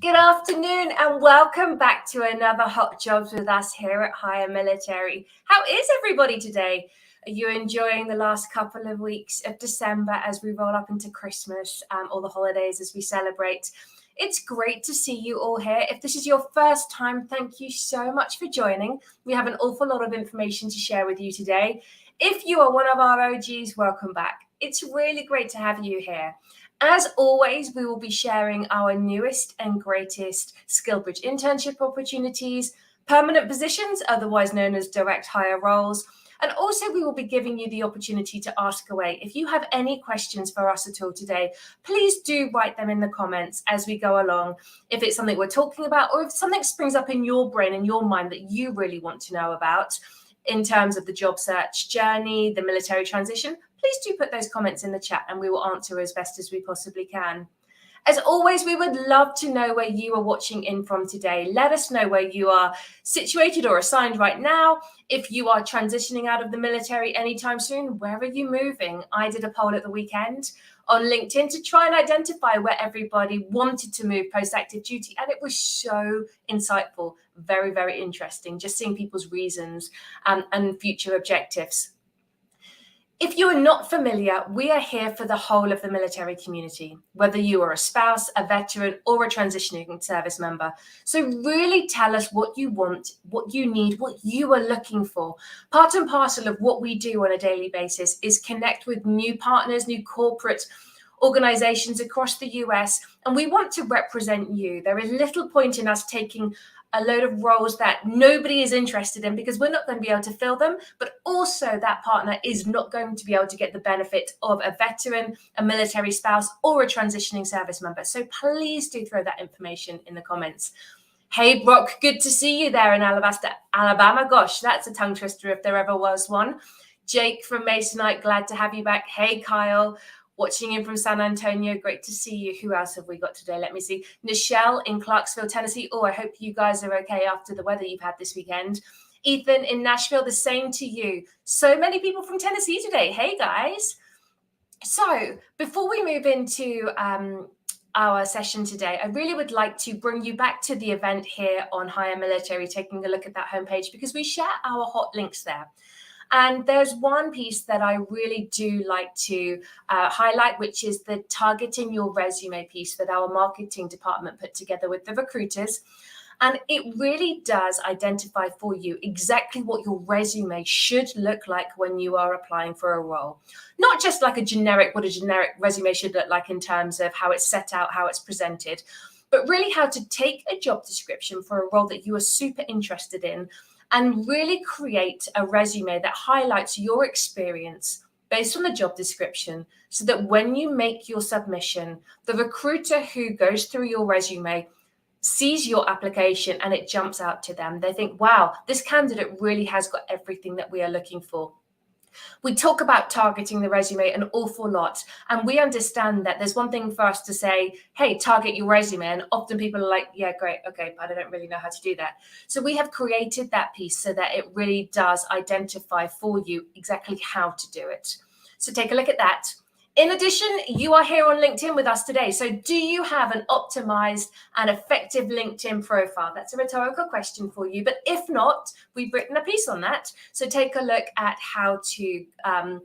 Good afternoon and welcome back to another Hot Jobs with us here at Hire Military. How is everybody today? Are you enjoying the last couple of weeks of December as we roll up into Christmas, or the holidays as we celebrate? It's great to see you all here. If this is your first time, thank you so much for joining. We have an awful lot of information to share with you today. If you are one of our OGs, welcome back. It's really great to have you here. As always, we will be sharing our newest and greatest SkillBridge internship opportunities, permanent positions, otherwise known as direct hire roles, and also we will be giving you the opportunity to ask away. If you have any questions for us at all today, please do write them in the comments as we go along. If it's something we're talking about, or if something springs up in your brain and your mind that you really want to know about in terms of the job search journey, the military transition, please do put those comments in the chat and we will answer as best as we possibly can. As always, we would love to know where you are watching in from today. Let us know where you are situated or assigned right now. If you are transitioning out of the military anytime soon, where are you moving? I did a poll at the weekend on LinkedIn to try and identify where everybody wanted to move post-active duty. And it was so insightful, very, very interesting, just seeing people's reasons and future objectives. If you are not familiar, we are here for the whole of the military community, whether you are a spouse, a veteran, or a transitioning service member. So really tell us what you want, what you need, what you are looking for. Part and parcel of what we do on a daily basis is connect with new partners, new corporate organizations across the US, and we want to represent you. There is little point in us taking a load of roles that nobody is interested in because we're not going to be able to fill them, but also that partner is not going to be able to get the benefit of a veteran, a military spouse, or a transitioning service member. So please do throw that information in the comments. Hey, Brock, good to see you there in Alabama. Gosh, that's a tongue twister if there ever was one. Jake from Masonite, glad to have you back. Hey, Kyle. Watching in from San Antonio, great to see you. Who else have we got today? Let me see. Nichelle in Clarksville, Tennessee. Oh, I hope you guys are okay after the weather you've had this weekend. Ethan in Nashville, the same to you. So many people from Tennessee today. Hey, guys. So before we move into our session today, I really would like to bring you back to the event here on Hire Military, taking a look at that homepage because we share our hot links there. And there's one piece that I really do like to highlight, which is the targeting your resume piece that our marketing department put together with the recruiters. And it really does identify for you exactly what your resume should look like when you are applying for a role. Not just like what a generic resume should look like in terms of how it's set out, how it's presented, but really how to take a job description for a role that you are super interested in and really create a resume that highlights your experience based on the job description so that when you make your submission, the recruiter who goes through your resume sees your application and it jumps out to them. They think, wow, this candidate really has got everything that we are looking for. We talk about targeting the resume an awful lot, and we understand that there's one thing for us to say, hey, target your resume, and often people are like, yeah, great, okay, but I don't really know how to do that. So we have created that piece so that it really does identify for you exactly how to do it. So take a look at that. In addition, you are here on LinkedIn with us today. So do you have an optimized and effective LinkedIn profile? That's a rhetorical question for you. But if not, we've written a piece on that. So take a look at how to, I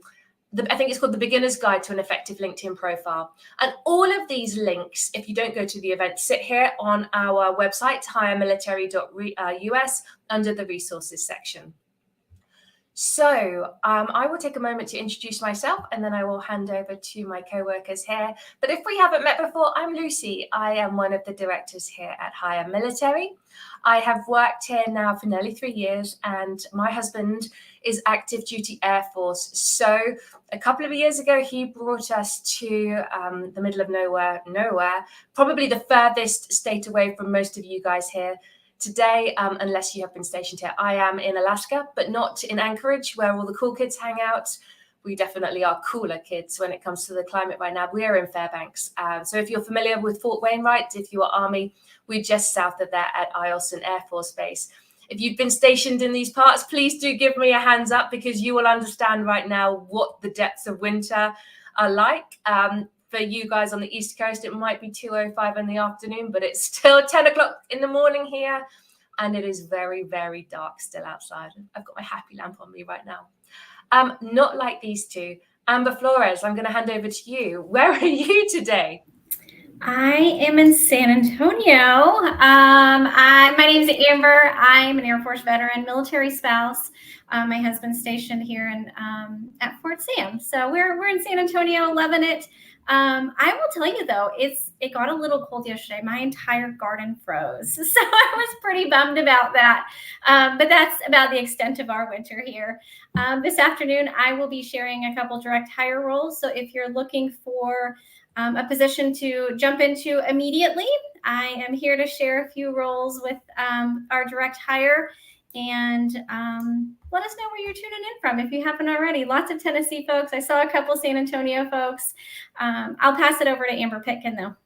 think it's called the Beginner's Guide to an Effective LinkedIn Profile. And all of these links, if you don't go to the event, sit here on our website, hiremilitary.us, under the resources section. So I will take a moment to introduce myself and then I will hand over to my co-workers here. But if we haven't met before, I'm Lucy. I am one of the directors here at Hire Military. I have worked here now for nearly 3 years and my husband is active duty Air Force. So a couple of years ago, he brought us to the middle of nowhere, probably the furthest state away from most of you guys here. Today, unless you have been stationed here, I am in Alaska, but not in Anchorage, where all the cool kids hang out. We definitely are cooler kids when it comes to the climate right now. We are in Fairbanks. So if you're familiar with Fort Wainwright, if you are Army, we're just south of there at Eielson Air Force Base. If you've been stationed in these parts, please do give me a hands up because you will understand right now what the depths of winter are like. For you guys on the East Coast, it might be 2:05 in the afternoon, but it's still 10 o'clock in the morning here. And it is very, very dark still outside. I've got my happy lamp on me right now. Not like these two. Amber Flores, I'm going to hand over to you. Where are you today? I am in San Antonio. My name is Amber. I'm an Air Force veteran, military spouse. My husband's stationed here at Fort Sam. So we're in San Antonio, loving it. I will tell you though, it got a little cold yesterday. My entire garden froze, so I was pretty bummed about that. But that's about the extent of our winter here. This afternoon, I will be sharing a couple direct hire roles. So if you're looking for a position to jump into immediately, I am here to share a few roles with our direct hire. And let us know where you're tuning in from if you haven't already. Lots of Tennessee folks. I saw a couple San Antonio folks. I'll pass it over to Amber Pitkin, though.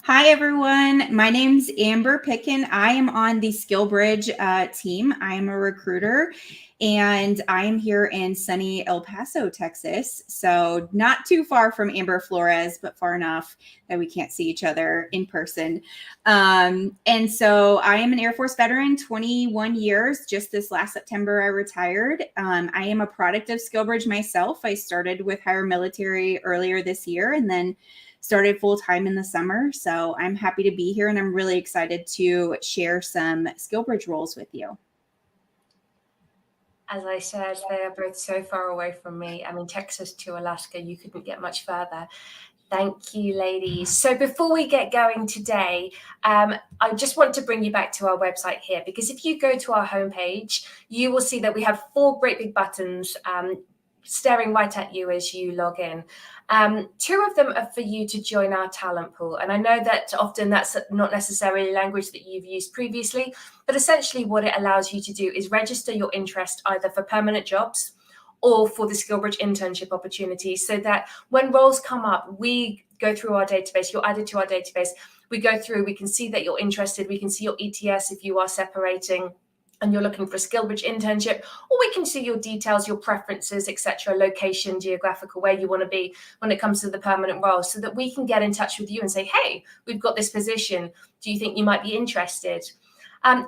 Hi, everyone. My name's Amber Pitkin. I am on the SkillBridge team. I am a recruiter, and I am here in sunny El Paso, Texas. So not too far from Amber Flores, but far enough that we can't see each other in person. And so I am an Air Force veteran, 21 years. Just this last September, I retired. I am a product of SkillBridge myself. I started with Hire Military earlier this year, and then started full-time in the summer. So I'm happy to be here, and I'm really excited to share some SkillBridge roles with you. As I said, they are both so far away from me. I mean, Texas to Alaska, you couldn't get much further. Thank you, ladies. So before we get going today, I just want to bring you back to our website here, because if you go to our homepage, you will see that we have 4 great big buttons staring right at you as you log in. 2 of them are for you to join our talent pool. And I know that often that's not necessarily language that you've used previously, but essentially what it allows you to do is register your interest either for permanent jobs or for the SkillBridge internship opportunities, so that when roles come up, we go through our database, you're added to our database, we go through, we can see that you're interested, we can see your ETS if you are separating and you're looking for a SkillBridge internship, or we can see your details, your preferences, etc., location, geographical, where you want to be when it comes to the permanent role, so that we can get in touch with you and say, hey, we've got this position. Do you think you might be interested?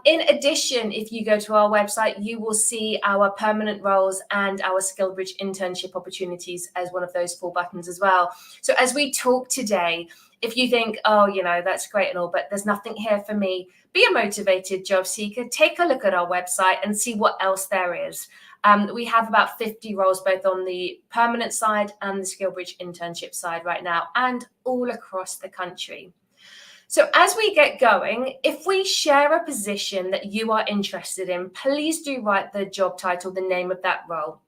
In addition, if you go to our website, you will see our permanent roles and our SkillBridge internship opportunities as one of those 4 buttons as well. So as we talk today, if you think, oh, that's great and all, but there's nothing here for me, be a motivated job seeker, take a look at our website and see what else there is. We have about 50 roles, both on the permanent side and the SkillBridge internship side right now, and all across the country. So as we get going, if we share a position that you are interested in, please do write the job title, the name of that role.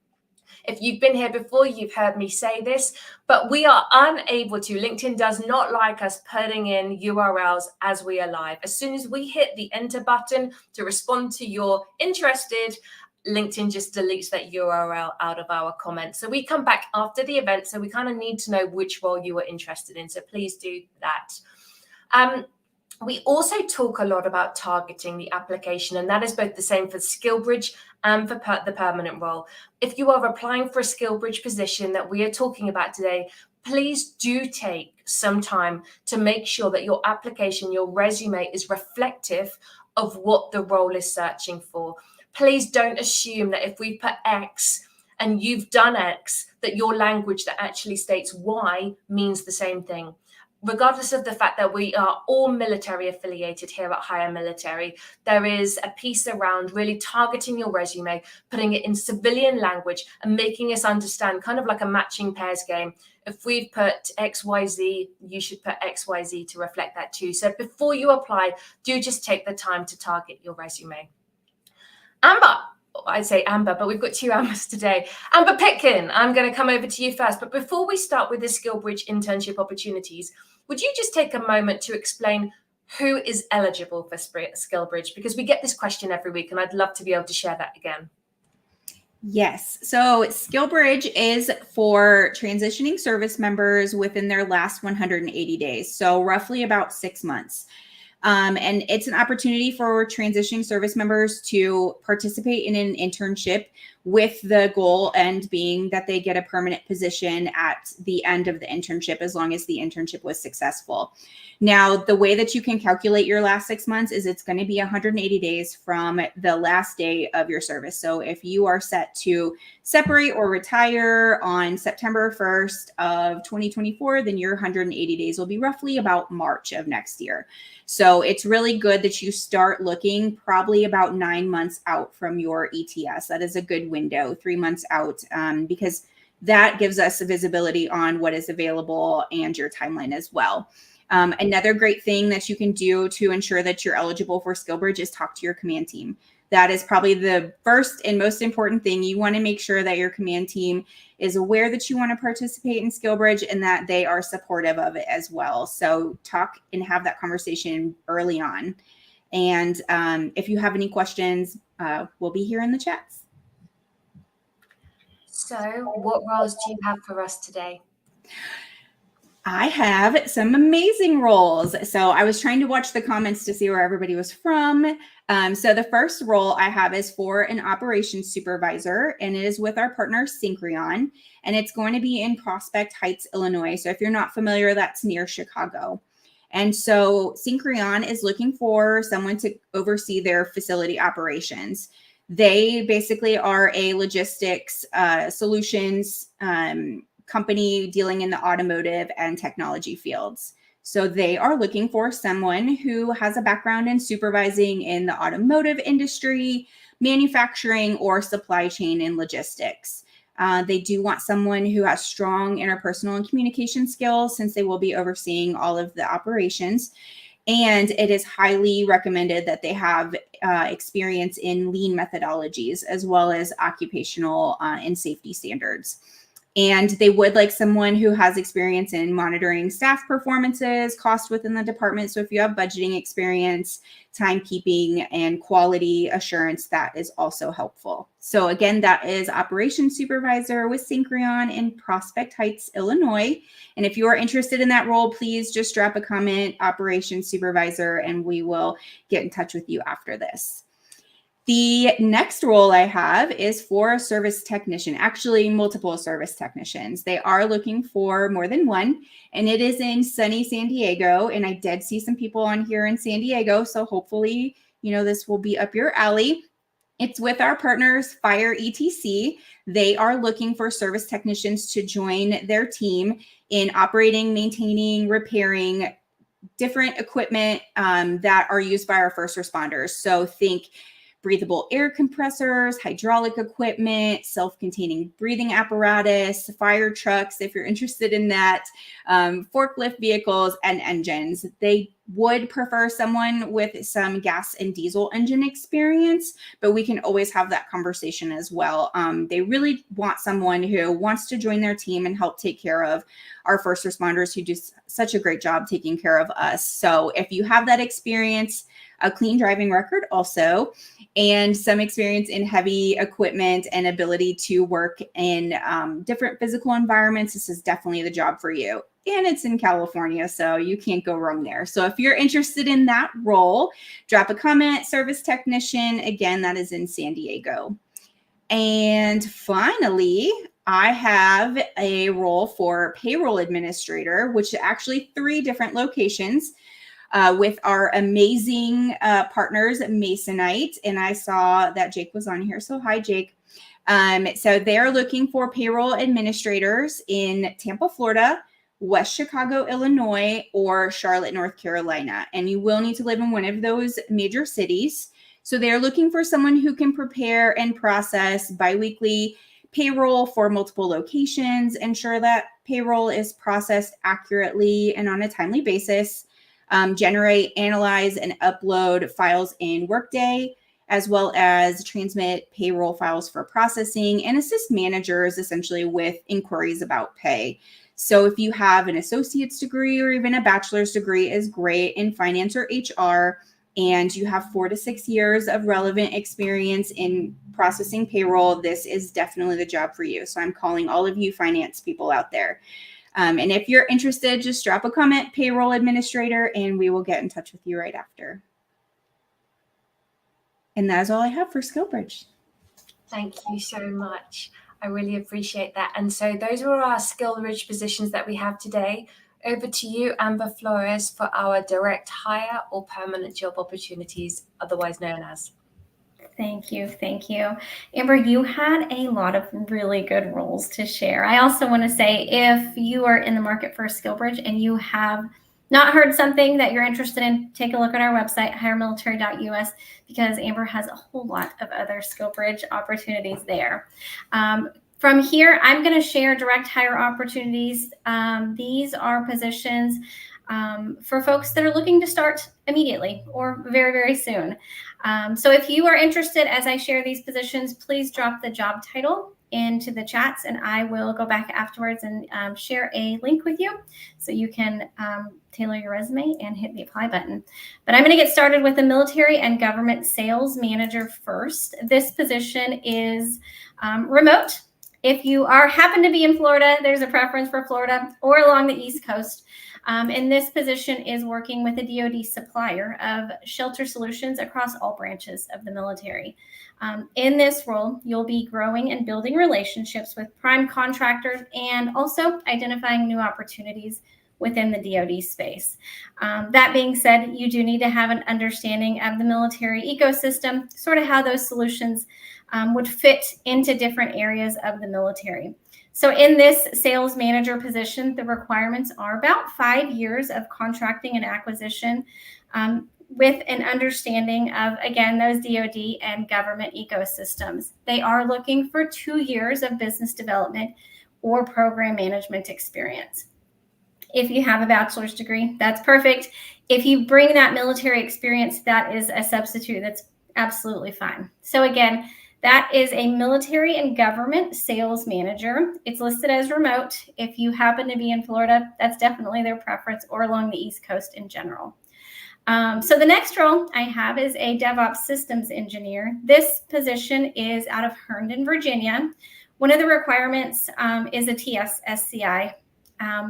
If you've been here before, you've heard me say this, but we are unable to. LinkedIn does not like us putting in URLs as we are live. As soon as we hit the enter button to respond to your interested, LinkedIn just deletes that URL out of our comments. So we come back after the event, so we kind of need to know which role you are interested in. So please do that. We also talk a lot about targeting the application, and that is both the same for SkillBridge and for the permanent role. If you are applying for a SkillBridge position that we are talking about today, please do take some time to make sure that your application, your resume is reflective of what the role is searching for. Please don't assume that if we put X and you've done X, that your language that actually states Y means the same thing. Regardless of the fact that we are all military affiliated here at Hire Military, there is a piece around really targeting your resume, putting it in civilian language and making us understand, kind of like a matching pairs game. If we've put XYZ, you should put XYZ to reflect that too. So before you apply, do just take the time to target your resume. Amber. I'd say Amber, but we've got 2 Ambers today. Amber Pitkin, I'm going to come over to you first. But before we start with the SkillBridge internship opportunities, would you just take a moment to explain who is eligible for SkillBridge? Because we get this question every week, and I'd love to be able to share that again. Yes. So SkillBridge is for transitioning service members within their last 180 days. So roughly about 6 months. And it's an opportunity for transitioning service members to participate in an internship with the goal end being that they get a permanent position at the end of the internship, as long as the internship was successful. Now, the way that you can calculate your last 6 months is it's going to be 180 days from the last day of your service. So if you are set to separate or retire on September 1st of 2024, then your 180 days will be roughly about March of next year. So it's really good that you start looking probably about 9 months out from your ETS. That is a good window, 3 months out, because that gives us a visibility on what is available and your timeline as well. Another great thing that you can do to ensure that you're eligible for SkillBridge is talk to your command team. That is probably the first and most important thing. You want to make sure that your command team is aware that you want to participate in SkillBridge and that they are supportive of it as well. So talk and have that conversation early on. And if you have any questions, we'll be here in the chats. So what roles do you have for us today? I have some amazing roles. So I was trying to watch the comments to see where everybody was from. So the first role I have is for an operations supervisor, and it is with our partner Syncreon, and it's going to be in Prospect Heights, Illinois. So if you're not familiar, that's near Chicago. And so Syncreon is looking for someone to oversee their facility operations. They basically are a logistics solutions company dealing in the automotive and technology fields. So they are looking for someone who has a background in supervising in the automotive industry, manufacturing, or supply chain and logistics. They do want someone who has strong interpersonal and communication skills, since they will be overseeing all of the operations. And it is highly recommended that they have experience in lean methodologies, as well as occupational and safety standards. And they would like someone who has experience in monitoring staff performances, cost within the department. So if you have budgeting experience, timekeeping, and quality assurance, that is also helpful. So again, that is operations supervisor with Syncreon in Prospect Heights, Illinois. And if you are interested in that role, please just drop a comment, operations supervisor, and we will get in touch with you after this. The next role I have is for a service technician, actually multiple service technicians. They are looking for more than one, and it is in sunny San Diego. And I did see some people on here in San Diego, so hopefully, this will be up your alley. It's with our partners, Fire ETC. They are looking for service technicians to join their team in operating, maintaining, repairing different equipment that are used by our first responders. So think breathable air compressors, hydraulic equipment, self-containing breathing apparatus, fire trucks, if you're interested in that, forklift vehicles, and engines. They would prefer someone with some gas and diesel engine experience, but we can always have that conversation as well. They really want someone who wants to join their team and help take care of our first responders who do such a great job taking care of us. So if you have that experience, a clean driving record also, and some experience in heavy equipment and ability to work in different physical environments, this is definitely the job for you. And it's in California, so you can't go wrong there. So if you're interested in that role, drop a comment, service technician. Again, that is in San Diego. And finally, I have a role for payroll administrator, which is actually 3 different locations. With our amazing partners at Masonite. And I saw that Jake was on here. So hi, Jake. So they're looking for payroll administrators in Tampa, Florida, West Chicago, Illinois, or Charlotte, North Carolina. And you will need to live in one of those major cities. So they're looking for someone who can prepare and process biweekly payroll for multiple locations, ensure that payroll is processed accurately and on a timely basis, generate, analyze, and upload files in Workday, as well as transmit payroll files for processing, and assist managers essentially with inquiries about pay. So if you have an associate's degree or even a bachelor's degree is great in finance or HR, and you have 4 to 6 years of relevant experience in processing payroll, this is definitely the job for you. So I'm calling all of you finance people out there. And if you're interested, just drop a comment, payroll administrator, and we will get in touch with you right after. And that is all I have for SkillBridge. Thank you so much. I really appreciate that. And so those were our skill-rich positions that we have today. Over to you, Amber Flores, for our direct hire or permanent job opportunities, otherwise known as. Thank you. Thank you. Amber, you had a lot of really good roles to share. I also want to say, if you are in the market for a skill bridge and you have not heard something that you're interested in, take a look at our website, hiremilitary.us, because Amber has a whole lot of other skill bridge opportunities there. From here, I'm going to share direct hire opportunities. These are positions for folks that are looking to start immediately or very, very soon. So if you are interested, as I share these positions, please drop the job title into the chats, and I will go back afterwards and share a link with you so you can tailor your resume and hit the apply button. But I'm going to get started with the military and government sales manager first. This position is remote. If you happen to be in Florida, there's a preference for Florida or along the East Coast. And this position is working with a DoD supplier of shelter solutions across all branches of the military. In this role, you'll be growing and building relationships with prime contractors and also identifying new opportunities within the DoD space. That being said, you do need to have an understanding of the military ecosystem, sort of how those solutions would fit into different areas of the military. So in this sales manager position, the requirements are about 5 years of contracting and acquisition with an understanding of, again, those DoD and government ecosystems. They are looking for 2 years of business development or program management experience. If you have a bachelor's degree, that's perfect. If you bring that military experience, that is a substitute. That's absolutely fine. So again, that is a military and government sales manager. It's listed as remote. If you happen to be in Florida, that's definitely their preference, or along the East Coast in general. So the next role I have is a DevOps systems engineer. This position is out of Herndon, Virginia. One of the requirements is a TS-SCI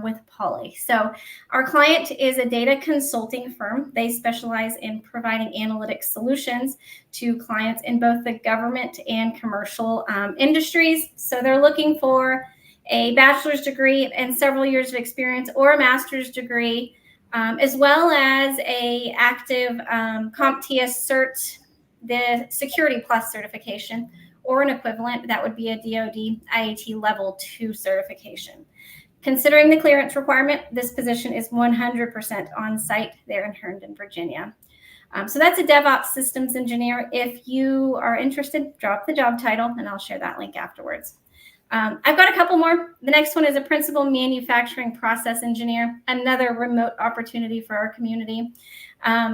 with Poly. So our client is a data consulting firm. They specialize in providing analytic solutions to clients in both the government and commercial industries. So they're looking for a bachelor's degree and several years of experience, or a master's degree, as well as a active CompTIA cert, the Security Plus certification, or an equivalent. That would be a DoD IAT Level 2 certification. Considering the clearance requirement, this position is 100% on site there in Herndon, Virginia. So that's a DevOps systems engineer. If you are interested, drop the job title and I'll share that link afterwards. I've got a couple more. The next one is a principal manufacturing process engineer, another remote opportunity for our community.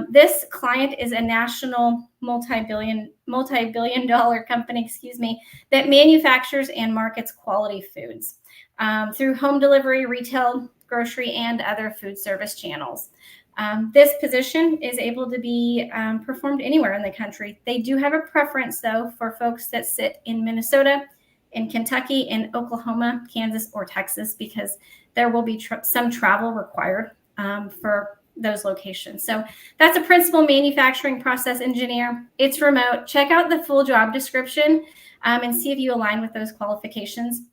This client is a national multi-billion dollar company, that manufactures and markets quality foods through home delivery, retail, grocery, and other food service channels. This position is able to be performed anywhere in the country. They do have a preference, though, for folks that sit in Minnesota, in Kentucky, in Oklahoma, Kansas, or Texas, because there will be some travel required for those locations. So that's a principal manufacturing process engineer. It's remote. Check out the full job description and see if you align with those qualifications.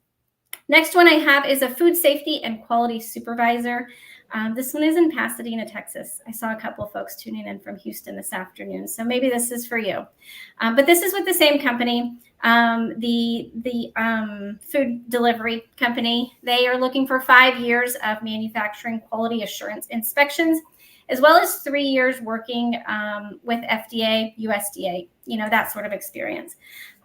Next one I have is a food safety and quality supervisor. This one is in Pasadena, Texas. I saw a couple of folks tuning in from Houston this afternoon, so maybe this is for you. But this is with the same company, the food delivery company. They are looking for 5 years of manufacturing quality assurance inspections, as well as 3 years working with FDA, USDA, that sort of experience.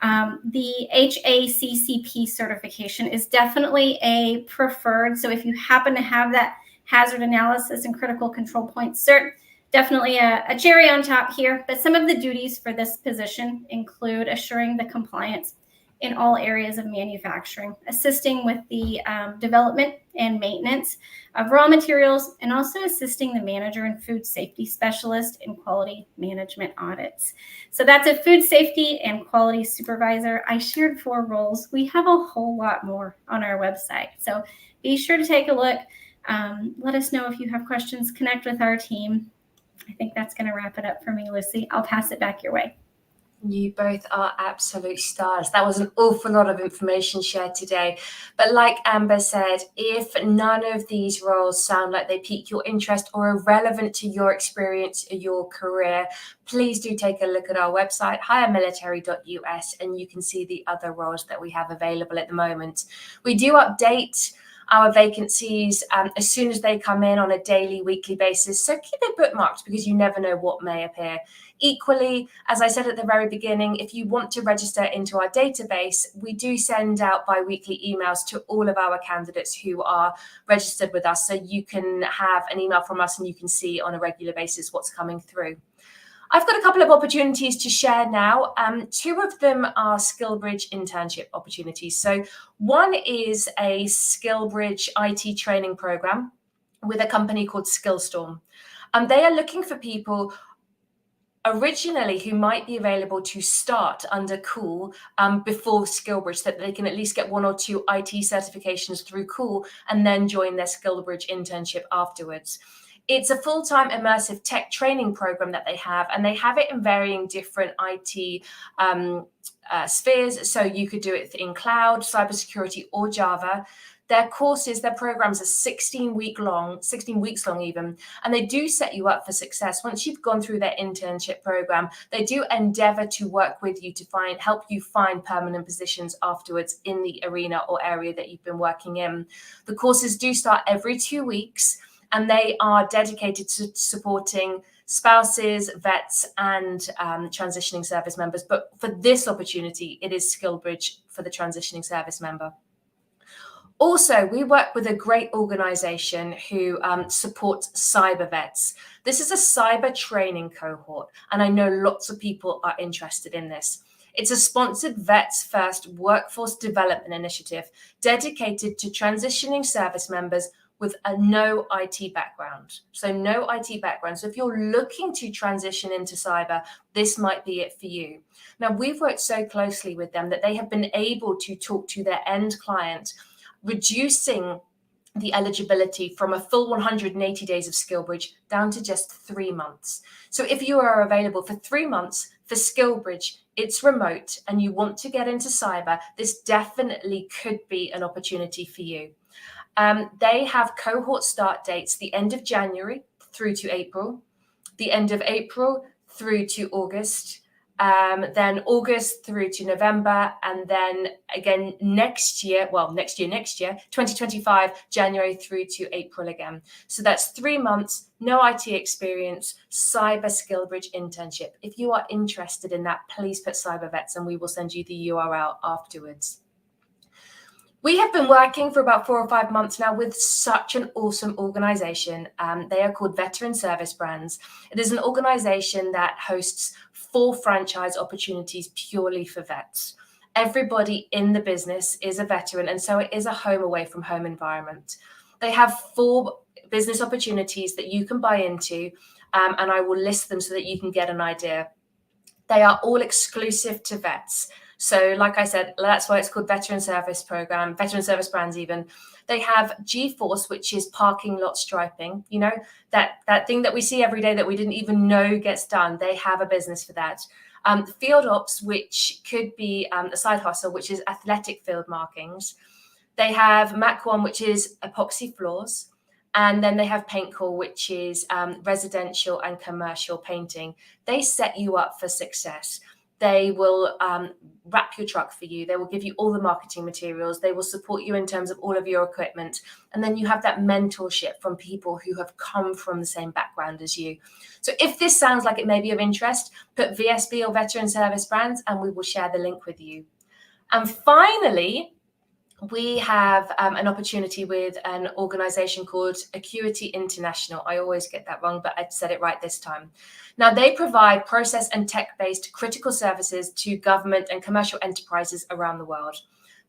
The HACCP certification is definitely a preferred. So if you happen to have that hazard analysis and critical control point cert, definitely a cherry on top here. But some of the duties for this position include assuring the compliance in all areas of manufacturing, assisting with the development and maintenance of raw materials, and also assisting the manager and food safety specialist in quality management audits. So that's a food safety and quality supervisor. I shared 4 roles. We have a whole lot more on our website. So be sure to take a look. Let us know if you have questions. Connect with our team. I think that's going to wrap it up for me, Lucy. I'll pass it back your way. You both are absolute stars. That was an awful lot of information shared today. But like Amber said, if none of these roles sound like they pique your interest or are relevant to your experience or your career, please do take a look at our website, hiremilitary.us, and you can see the other roles that we have available at the moment. We do update our vacancies as soon as they come in on a daily, weekly basis. So keep it bookmarked because you never know what may appear. Equally, as I said at the very beginning, if you want to register into our database, we do send out bi-weekly emails to all of our candidates who are registered with us. So you can have an email from us and you can see on a regular basis what's coming through. I've got a couple of opportunities to share now. Two of them are SkillBridge internship opportunities. So one is a SkillBridge IT training program with a company called Skillstorm. They are looking for people originally who might be available to start under Cool before SkillBridge, so that they can at least get 1 or 2 IT certifications through Cool and then join their SkillBridge internship afterwards. It's a full-time immersive tech training program that they have, and they have it in varying different IT spheres. So you could do it in cloud, cybersecurity, or Java. Their courses, their programs are 16 weeks long even, and they do set you up for success. Once you've gone through their internship program, they do endeavor to work with you to help you find permanent positions afterwards in the arena or area that you've been working in. The courses do start every 2 weeks, and they are dedicated to supporting spouses, vets, and transitioning service members. But for this opportunity, it is SkillBridge for the transitioning service member. Also, we work with a great organization who supports cyber vets. This is a cyber training cohort, and I know lots of people are interested in this. It's a sponsored Vets First workforce development initiative dedicated to transitioning service members with a no IT background. So no IT background. So if you're looking to transition into cyber, this might be it for you. Now, we've worked so closely with them that they have been able to talk to their end client, reducing the eligibility from a full 180 days of SkillBridge down to just 3 months. So if you are available for 3 months for SkillBridge, it's remote, and you want to get into cyber, this definitely could be an opportunity for you. They have cohort start dates the end of January through to April, the end of April through to August, then August through to November, and then again next year, 2025, January through to April again. So that's 3 months, no IT experience, cyber SkillBridge internship. If you are interested in that, please put Cyber Vets and we will send you the URL afterwards. We have been working for about 4 or 5 months now with such an awesome organization. They are called Veteran Service Brands. It is an organization that hosts 4 franchise opportunities purely for vets. Everybody in the business is a veteran, and so it is a home away from home environment. They have 4 business opportunities that you can buy into, and I will list them so that you can get an idea. They are all exclusive to vets. So like I said, that's why it's called Veteran Service Program, Veteran Service Brands even. They have G-Force, which is parking lot striping. You know, that thing that we see every day that we didn't even know gets done. They have a business for that. Field Ops, which could be a side hustle, which is athletic field markings. They have Mac 1, which is epoxy floors. And then they have Paint Call, which is residential and commercial painting. They set you up for success. They will wrap your truck for you. They will give you all the marketing materials. They will support you in terms of all of your equipment. And then you have that mentorship from people who have come from the same background as you. So if this sounds like it may be of interest, put VSB or Veteran Service Brands and we will share the link with you. And finally, we have an opportunity with an organization called Acuity International. I always get that wrong, but I said it right this time. Now, they provide process and tech-based critical services to government and commercial enterprises around the world.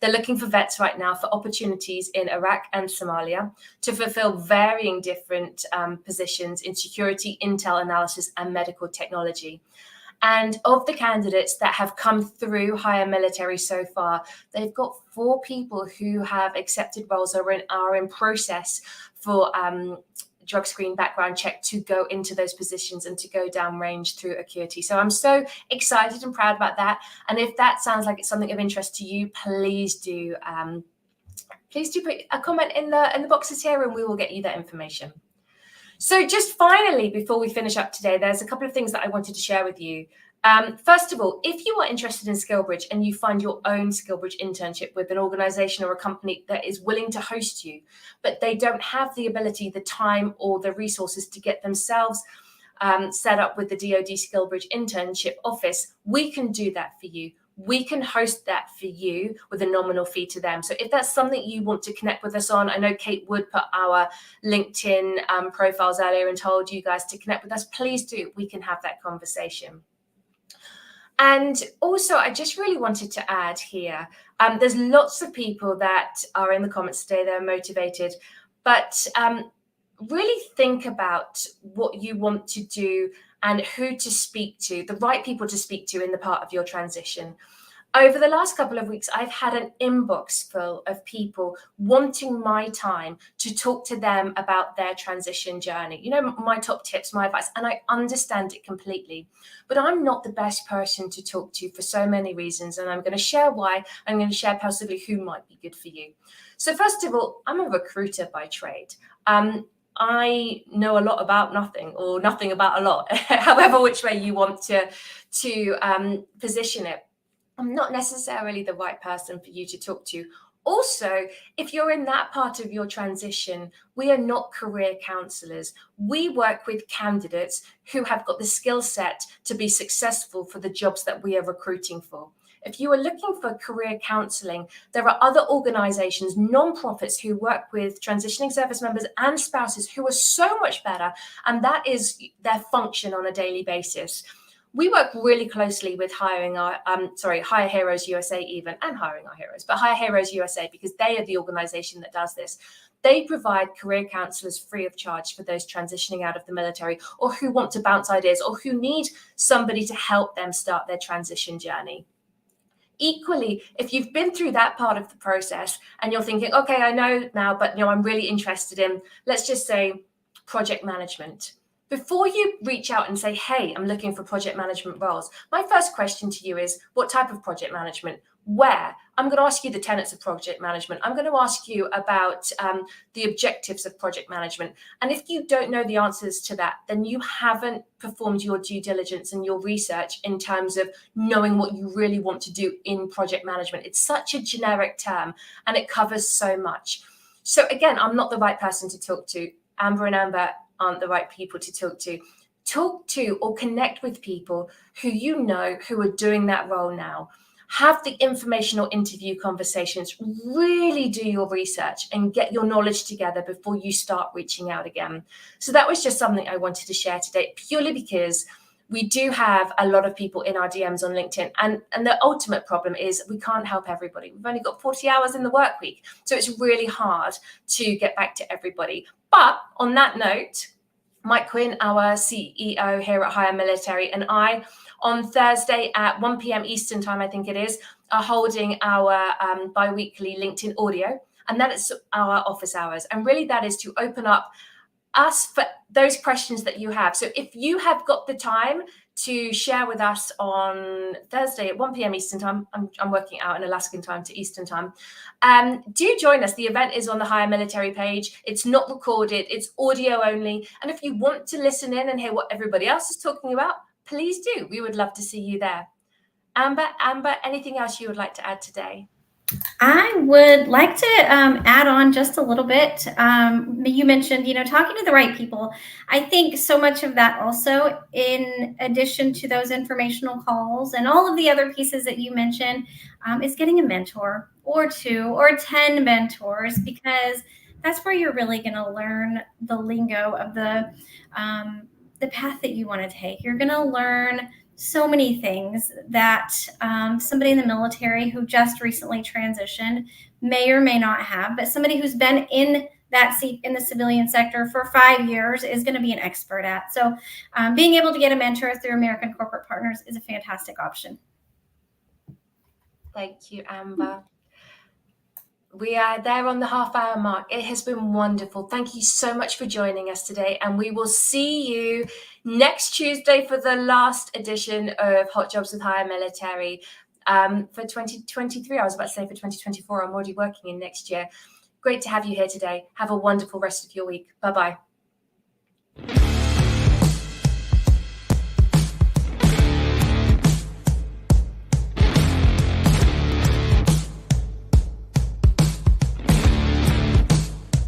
They're looking for vets right now for opportunities in Iraq and Somalia to fulfill varying different positions in security, intel analysis, and medical technology. And of the candidates that have come through Hire Military so far, they've got 4 people who have accepted roles or are in process for drug screen background check to go into those positions and to go downrange through Acuity. So I'm so excited and proud about that. And if that sounds like it's something of interest to you, please do put a comment in the boxes here and we will get you that information. So just finally, before we finish up today, there's a couple of things that I wanted to share with you. First of all, if you are interested in SkillBridge and you find your own SkillBridge internship with an organization or a company that is willing to host you, but they don't have the ability, the time, or the resources to get themselves set up with the DoD SkillBridge internship office, we can do that for you. We can host that for you with a nominal fee to them. So if that's something you want to connect with us on, I know Kate Wood put our LinkedIn profiles earlier and told you guys to connect with us. Please do. We can have that conversation. And also, I just really wanted to add here, there's lots of people that are in the comments today, they're motivated, but really think about what you want to do and who to speak to, the right people to speak to in the part of your transition. Over the last couple of weeks, I've had an inbox full of people wanting my time to talk to them about their transition journey. You know, my top tips, my advice, and I understand it completely. But I'm not the best person to talk to for so many reasons, and I'm going to share why. I'm going to share possibly who might be good for you. So first of all, I'm a recruiter by trade. I know a lot about nothing or nothing about a lot, however which way you want to position it. I'm not necessarily the right person for you to talk to. Also, if you're in that part of your transition, we are not career counselors. We work with candidates who have got the skill set to be successful for the jobs that we are recruiting for. If you are looking for career counseling, there are other organizations, non-profits who work with transitioning service members and spouses who are so much better, and that is their function on a daily basis. We work really closely with Hire Heroes USA even, and Hiring Our Heroes, but Hire Heroes USA because they are the organization that does this. They provide career counselors free of charge for those transitioning out of the military or who want to bounce ideas or who need somebody to help them start their transition journey. Equally, if you've been through that part of the process and you're thinking, okay, I know now, but I'm really interested in, let's just say, project management. Before you reach out and say, hey, I'm looking for project management roles, my first question to you is, what type of project management? Where? I'm going to ask you the tenets of project management. I'm going to ask you about the objectives of project management. And if you don't know the answers to that, then you haven't performed your due diligence and your research in terms of knowing what you really want to do in project management. It's such a generic term and it covers so much. So again, I'm not the right person to talk to. Amber and Amber aren't the right people to talk to. Talk to or connect with people who you know who are doing that role now. Have the informational interview conversations. Really do your research and get your knowledge together before you start reaching out again. So that was just something I wanted to share today, purely because we do have a lot of people in our DMs on LinkedIn. And the ultimate problem is we can't help everybody. We've only got 40 hours in the work week. So it's really hard to get back to everybody. But on that note, Mike Quinn, our CEO here at Hire Military, and I, on Thursday at 1 p.m. Eastern time, I think it is, are holding our bi-weekly LinkedIn audio. And that is our office hours. And really that is to open up us for those questions that you have. So if you have got the time to share with us on Thursday at 1 p.m. Eastern time, I'm working out in Alaskan time to Eastern time, do join us. The event is on the Hire Military page. It's not recorded, it's audio only. And if you want to listen in and hear what everybody else is talking about, please do. We would love to see you there. Amber, anything else you would like to add today? I would like to add on just a little bit. You mentioned, talking to the right people. I think so much of that also, in addition to those informational calls and all of the other pieces that you mentioned, is getting a mentor or 2 or 10 mentors, because that's where you're really going to learn the lingo of the path that you want to take. You're going to learn so many things that somebody in the military who just recently transitioned may or may not have, but somebody who's been in that seat in the civilian sector for 5 years is going to be an expert at. So being able to get a mentor through American Corporate Partners is a fantastic option. Thank you, Amber. We are there on the half-hour mark. It has been wonderful. Thank you so much for joining us today. And we will see you next Tuesday for the last edition of Hot Jobs with Higher Military for 2023. I was about to say for 2024. I'm already working in next year. Great to have you here today. Have a wonderful rest of your week. Bye-bye.